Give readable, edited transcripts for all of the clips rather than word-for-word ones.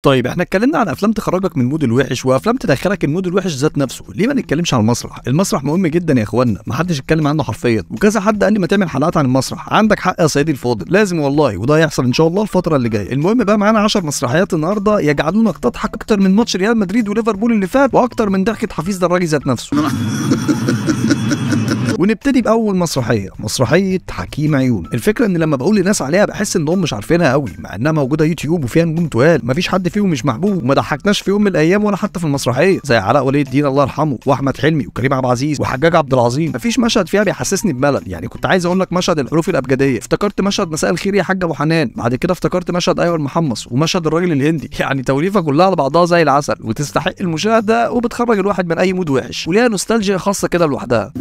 طيب احنا اتكلمنا عن افلام تخرجك من المود الوحش وافلام تدخلك المود الوحش ذات نفسه، ليه ما نتكلمش عن المسرح؟ المسرح مهم جدا يا اخوانا، ما حدش اتكلم عنه حرفيا، وكذا حد قال لي ما تعمل حلقات عن المسرح. عندك حق يا سيدي الفاضل، لازم والله، وده هيحصل ان شاء الله الفتره اللي جايه. المهم بقى معانا 10 مسرحيات النهارده يجعلونك تضحك اكتر من ماتش ريال مدريد وليفربول اللي فات، واكتر من ضحكه حفيظ دراجي ذات نفسه. ونبتدي باول مسرحيه حكيم عيون. الفكره ان لما بقول لناس عليها بحس انهم مش عارفينها قوي، مع انها موجوده يوتيوب وفيها نجوم تقال، مفيش حد فيهم مش محبوب وما ضحكناش في يوم من الايام ولا حتى في المسرحيه، زي علاء ولي الدين الله يرحمه، واحمد حلمي وكريم عبد العزيز وحجاج عبد العظيم. مفيش مشهد فيها بيحسسني بملل، يعني كنت عايز اقول لك مشهد الحروف الابجديه، افتكرت مشهد مساء الخير يا حاج ابو حنان، بعد كده افتكرت مشهد ايوه المحمص ومشهد الراجل الهندي. يعني توليفه كلها على بعضها زي العسل وتستحق المشاهده، وبتخرج الواحد من اي مود وحش، وليها نوستالجيا خاصه كده لوحدها.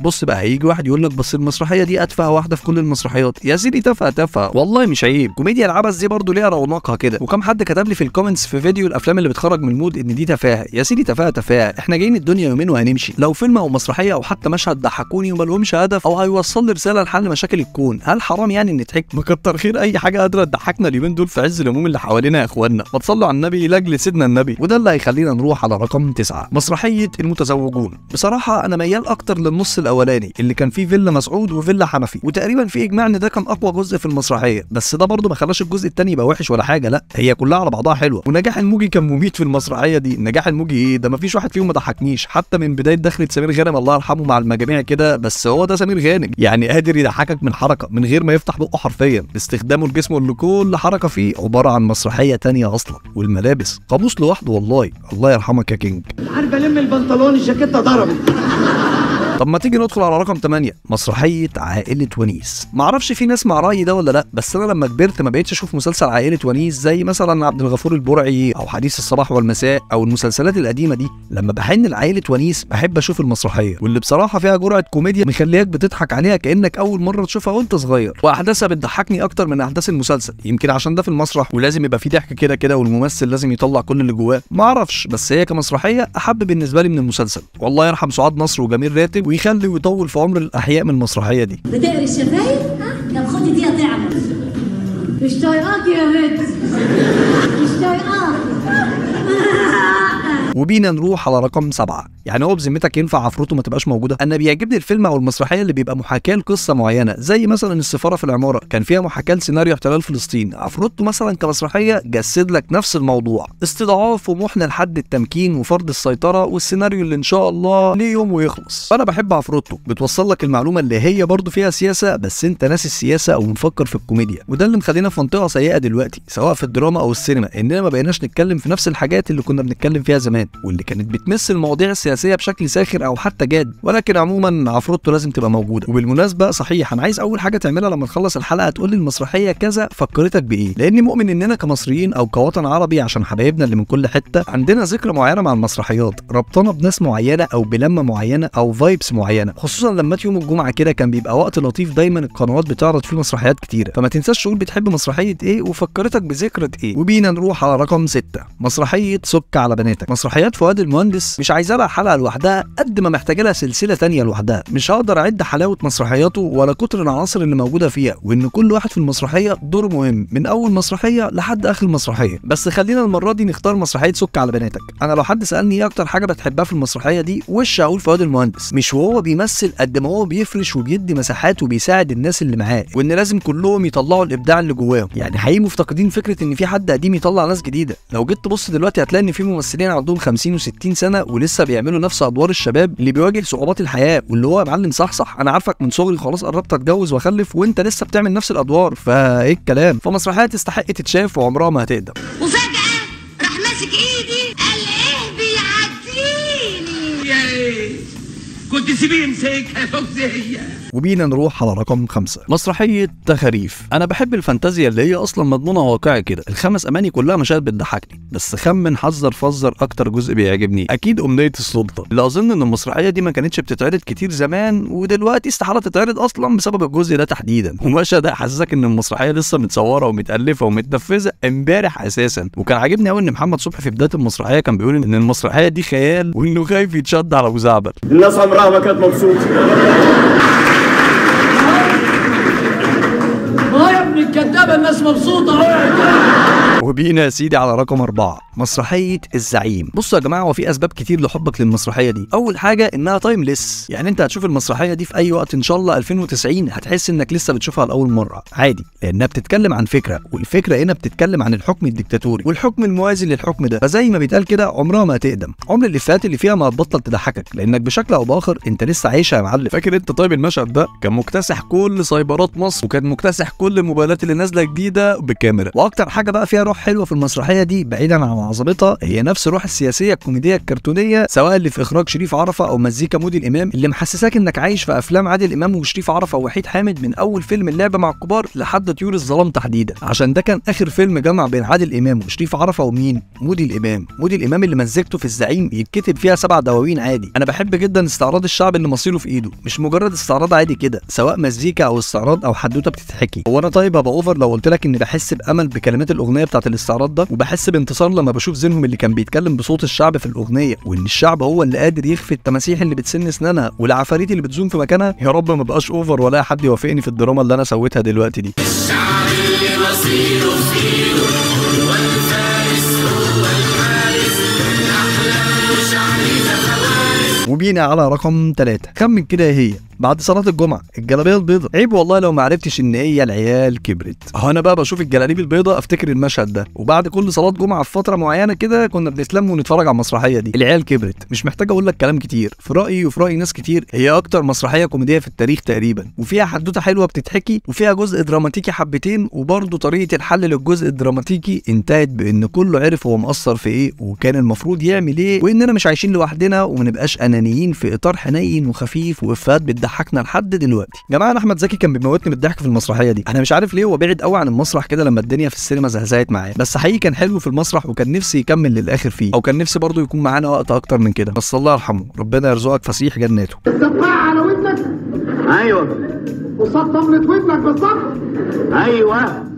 بص بقى، هيجي واحد يقول لك بس المسرحيه دي اتفه واحده في كل المسرحيات. يا سيدي تافهه والله مش عيب، كوميديا العبث دي برضه ليها رونقها كده. وكم حد كتب لي في الكومنتس في فيديو الافلام اللي بتخرج من المود ان دي تفاهه. يا سيدي تفاهه، احنا جايين الدنيا يومين وهنمشي. لو فيلم او مسرحيه او حتى مشهد ضحكوني وما لهمش هدف او هيوصل لي رساله لحل مشاكل الكون، هل حرام يعني نضحك؟ ما كتر خير اي حاجه قادره تضحكنا اليومين دول في عز الهموم اللي حوالينا يا اخوانا. ما تصلوا على النبي لاجل سيدنا النبي. وده اللي هيخلينا نروح على رقم 9، مسرحيه المتزوجون. بصراحه انا ميال اكتر للنص الاولاني اللي كان فيه فيلا مسعود وفيلا حنفي، وتقريبا في اجماع ان ده كان اقوى جزء في المسرحيه، بس ده برضه ما خلاش الجزء الثاني يبقى وحش ولا حاجه، لا هي كلها على بعضها حلوه. ونجاح الموجي كان مميت في المسرحيه دي. نجاح الموجي ايه ده، ما فيش واحد فيهم ما ضحكنيش، حتى من بدايه دخلة سمير غانم الله يرحمه مع المجاميع كده، بس هو ده سمير غانم، يعني قادر يضحكك من حركه من غير ما يفتح بقه حرفيا، باستخدامه لجسمه اللي كل حركه فيه عباره عن مسرحيه ثانيه اصلا. والملابس قاموس لوحده والله، الله يرحمك يا كينج. عارف الم البنطلون الجاكيته ضربت. طب ما تيجي ندخل على رقم 8، مسرحيه عائله ونيس. معرفش في ناس مع رايي ده ولا لا، بس انا لما كبرت ما بقيتش اشوف مسلسل عائله ونيس زي مثلا عبد الغفور البرعي او حديث الصباح والمساء او المسلسلات القديمه دي. لما بحن لعائله ونيس بحب اشوف المسرحيه، واللي بصراحه فيها جرعه كوميديا مخلياك بتضحك عليها كانك اول مره تشوفها وانت صغير، واحداثها بتضحكني اكتر من احداث المسلسل، يمكن عشان ده في المسرح ولازم يبقى في ضحك كده كده، والممثل لازم يطلع كل اللي جواه، ما اعرفش، بس هي كمسرحيه احب بالنسبه لي من المسلسل. والله يرحم سعاد نصر وجميل راتب ويخلي ويطول في عمر الاحياء من المسرحيه دي. بتقري الشفايف؟ طب خدي دي طعمه. مش طايقاك يا بنت، مش طايقاك. وبينا نروح على رقم 7، يعني هو بذمتك ينفع عفروتو ما تبقاش موجوده؟ انا بيعجبني الفيلم او المسرحيه اللي بيبقى محاكاه لقصه معينه، زي مثلا السفاره في العماره كان فيها محاكاه لسيناريو احتلال فلسطين. عفروتو مثلا كمسرحيه جسد لك نفس الموضوع، استضعاف ومحنه لحد التمكين وفرض السيطره، والسيناريو اللي ان شاء الله ليه يوم ويخلص. فانا بحب عفروتو، بتوصل لك المعلومه اللي هي برضو فيها سياسه، بس انت ناسي السياسه او مفكر في الكوميديا، وده اللي مخلينا في منطقه سيئه دلوقتي سواء في الدراما او السينما، اننا ما بقيناش نتكلم في نفس الحاجات اللي كنا بنتكلم فيها زمان، واللي كانت بتمس المواضيع السياسيه بشكل ساخر او حتى جاد. ولكن عموما عفروتو لازم تبقى موجوده. وبالمناسبه صحيح انا عايز اول حاجه تعملها لما تخلص الحلقه تقول لي المسرحيه كذا فكرتك بايه، لاني مؤمن اننا كمصريين او كوطن عربي عشان حبايبنا اللي من كل حته عندنا ذكرى معينه مع المسرحيات، ربطنا بناس معينه او بلمه معينه او فايبس معينه، خصوصا لما يوم الجمعه كده كان بيبقى وقت لطيف دايما القنوات بتعرض فيه مسرحيات كتيره، فما تنساش تقول بتحب مسرحيه ايه وفكرتك بذكرى ايه. وبينا نروح على رقم 6، مسرحيه سك على بناتك. مسرحيات فؤاد المهندس مش عايزه لها حلقه لوحدها قد ما محتاجه لها سلسله ثانيه لوحدها. مش هقدر اعد حلاوه مسرحياته ولا كتر العناصر اللي موجوده فيها، وان كل واحد في المسرحيه دوره مهم من اول مسرحيه لحد اخر مسرحيه. بس خلينا المره دي نختار مسرحيه سك على بناتك. انا لو حد سالني ايه اكتر حاجه بتحبها في المسرحيه دي، وش هقول فؤاد المهندس، مش وهو بيمثل قد ما هو بيفرش وبيدي مساحات وبيساعد الناس اللي معاه، وان لازم كلهم يطلعوا الابداع اللي جواهم. يعني حقيقي مفتقدين فكره ان في حد قديم يطلع ناس جديده. لو جيت تبص دلوقتي هتلاقي ان في ممثلين عندهم 50 و60 سنه ولسه بيعملوا نفس ادوار الشباب اللي بيواجه صعوبات الحياه، واللي هو يا معلم صح انا عارفك من صغري خلاص قربت اتجوز واخلف وانت لسه بتعمل نفس الادوار، فايه الكلام؟ فمسرحيه تستحق تتشاف وعمرها ما هتقدم. وفجاه راح ماسك ايدي قال ايه بيعديني يا ايه كنت سيبيه يمسكها يا فوزيه. وبينا نروح على رقم 5، مسرحية تخاريف. أنا بحب الفانتازيا اللي هي أصلا مضمونها واقعي كده، الخمس أماني كلها مشاهد بتضحكني، بس خمن حذر فزر أكتر جزء بيعجبني، أكيد أمنية السلطة، اللي أظن إن المسرحية دي ما كانتش بتتعرض كتير زمان، ودلوقتي استحالة تتعرض أصلا بسبب الجزء ده تحديدا. ومشهد حسسك إن المسرحية لسه متصورة ومتألفة ومتنفذة امبارح أساسا. وكان عاجبني أوي إن محمد صبحي في بداية المسرحية كان بيقول إن المسرحية دي خيال وإنه خايف يتشد على أبو زعبل. الناس عمرها ما كانت مبسوطه. كدابه الناس مبسوطه. وبينا يا سيدي على رقم 4 مسرحيه الزعيم. بصوا يا جماعه، هو في اسباب كتير لحبك للمسرحيه دي. اول حاجه انها تايمليس، يعني انت هتشوف المسرحيه دي في اي وقت ان شاء الله 2090 هتحس انك لسه بتشوفها لاول مره عادي، لانها بتتكلم عن فكره، والفكره هنا بتتكلم عن الحكم الديكتاتوري والحكم الموازي للحكم ده. فزي ما بيتقال كده عمرها ما هتقدم، عمر الافيهات اللي فيها ما هتبطل تضحكك، لانك بشكل او باخر انت لسه عايشها يا معلم. فاكر انت طيب المشهد ده كان مكتسح كل سايبرات مصر، وكان مكتسح كل الموبايلات اللي نازله جديده بالكاميرا. واكتر حاجه بقى فيها روح حلوه في المسرحيه دي بعيدا عن عظمتها هي نفس الروح السياسيه الكوميديه الكرتونيه، سواء اللي في اخراج شريف عرفة او مزيكا مودي الامام، اللي محسساك انك عايش في افلام عادل امام وشريف عرفة ووحيد حامد من اول فيلم اللعبه مع الكبار لحد طيور الظلام تحديدا، عشان ده كان اخر فيلم جمع بين عادل امام وشريف عرفة ومين؟ مودي الامام. مودي الامام اللي مزجته في الزعيم يتكتب فيها 7 دواوين عادي. انا بحب جدا استعراض الشعب اللي مصيره في ايده، مش مجرد استعراض عادي كده، سواء مزيكا او استعراض او حدوته بتتحكي. هو انا طيب هبقى اوفر لو قلت لك اني بحس بامل بكلمات الاغنيه بتاعت الاستعراض ده، وبحس بانتصار لما بشوف زينهم اللي كان بيتكلم بصوت الشعب في الاغنيه، وان الشعب هو اللي قادر يخفي التماسيح اللي بتسن اسنانها والعفاريت اللي بتزوم في مكانها. يا رب ما بقاش اوفر ولا حد يوافقني في الدراما اللي انا سويتها دلوقتي دي. الشعب اللي مصيره في ايده هو الفارس هو الحارس من احلام شعبي فوارس. وبينا على رقم 3. خمن كده ايه هي بعد صلاه الجمعه؟ الجلابيه البيضاء. عيب والله لو ما عرفتش ان هي العيال كبرت. انا بقى بشوف الجلاليب البيضاء افتكر المشهد ده، وبعد كل صلاه جمعه في فتره معينه كده كنا بنتلم ونتفرج على المسرحيه دي. العيال كبرت مش محتاج اقول لك كلام كتير، في رايي وفي راي ناس كتير هي اكتر مسرحيه كوميديه في التاريخ تقريبا، وفيها حدوته حلوه بتتحكي، وفيها جزء دراماتيكي حبتين، وبرضه طريقه الحل للجزء الدراماتيكي انتهت بان كله عرف هو مقصر في ايه وكان المفروض يعمل ايه، واننا مش عايشين لوحدنا وما نبقاش انانيين في اطار حنين وخفيف وافات بتضحكنا لحد دلوقتي. جماعه انا احمد زكي كان بيموتني بالضحك في المسرحيه دي. انا مش عارف ليه هو بعد قوي عن المسرح كده لما الدنيا في السينما زهزهت معاه، بس حقيقي كان حلو في المسرح وكان نفسي يكمل للاخر فيه، او كان نفسي برضه يكون معانا وقت اكتر من كده، بس الله يرحمه ربنا يرزقك فسيح جناته. السفاعة على ودنك. ايوه. قصاد طبلة ودنك بالظبط. ايوه.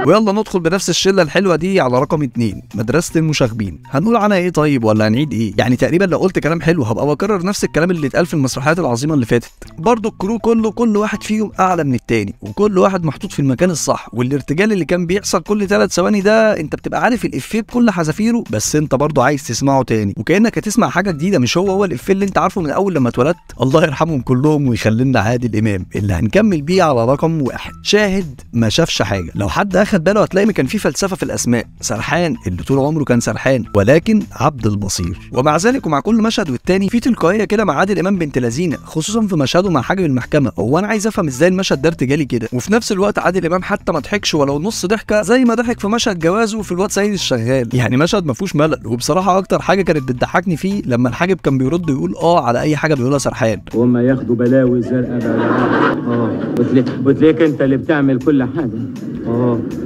ويلا ندخل بنفس الشله الحلوه دي على رقم 2 مدرسه المشاغبين. هنقول عنها ايه طيب ولا هنعيد ايه؟ يعني تقريبا لو قلت كلام حلو هبقى بكرر نفس الكلام اللي اتقال في المسرحيات العظيمه اللي فاتت. برضه الكرو كله كل واحد فيهم اعلى من التاني، وكل واحد محطوط في المكان الصح، والارتجال اللي كان بيحصل كل 3 ثواني ده انت بتبقى عارف الافيه بكل حذافيره، بس انت برضه عايز تسمعه تاني وكانك هتسمع حاجه جديده، مش هو الافيه اللي انت عارفه من اول لما اتولدت. الله يرحمهم كلهم ويخلينا عادل امام اللي هنكمل بيه على رقم 1. شاهد ما شافش حاجه. لو حد اخد باله هتلاقي كان في فلسفه في الاسماء. سرحان اللي طول عمره كان سرحان ولكن عبد البصير، ومع ذلك ومع كل مشهد والتاني في تلقائيه كده مع عادل امام بنت لذينه، خصوصا في مشهده مع حاجب المحكمه. هو انا عايز افهم ازاي المشهد ده ارتجالي كده، وفي نفس الوقت عادل امام حتى ما ضحكش ولو نص ضحكه زي ما ضحك في مشهد جوازه في الواد سيد الشغال. يعني مشهد ما فيهوش ملل. وبصراحه اكتر حاجه كانت بتضحكني فيه لما الحاجب كان بيرد يقول على اي حاجه بيقولها سرحان، وهم ياخدوا بلاوي زرقاء وتلاقيك انت اللي بتعمل كل حاجه.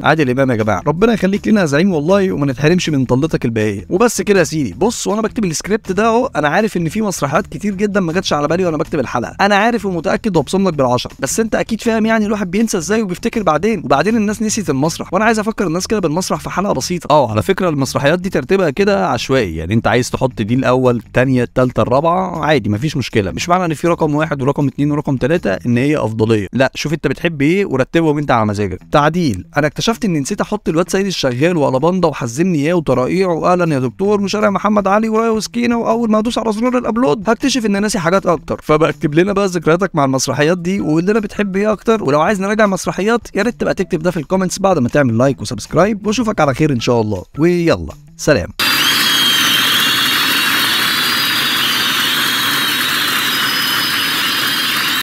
عادل امام يا جماعه ربنا يخليك لنا يا زعيم والله، وما نتحرمش من طلتك الباقيه. وبس كده يا سيدي. بص وانا بكتب السكريبت ده اهو انا عارف ان في مسرحيات كتير جدا ما جاتش على بالي وانا بكتب الحلقه، انا عارف ومتاكد وابصم لك بال10، بس انت اكيد فاهم يعني الواحد بينسى ازاي وبيفتكر بعدين، وبعدين الناس نسيت المسرح، وانا عايز افكر الناس كده بالمسرح في حلقه بسيطه. على فكره المسرحيات دي ترتيبها كده عشوائي، يعني انت عايز تحط دي الاول الثانيه الثالثه الرابعه عادي مفيش مشكله، مش معنى ان في رقم 1 ورقم 2 ورقم 3 ان هي افضليه، لا شوف انت بتحب ايه ورتبهم انت على مزاجك. تعديل، انا اكتشفت اني نسيت احط الواد سيد الشغال والاباندا وحزمني اياه وطرائيع واهلا يا دكتور وشارع محمد علي ورايا وسكينه، واول ما ادوس على زرار الابلود هكتشف ان ناسي حاجات اكتر. فبكتب لنا بقى ذكرياتك مع المسرحيات دي وقول لنا بتحب ايه اكتر، ولو عايز نراجع مسرحيات يا ريت تبقى تكتب ده في الكومنتس بعد ما تعمل لايك وسبسكرايب، واشوفك على خير ان شاء الله، ويلا سلام.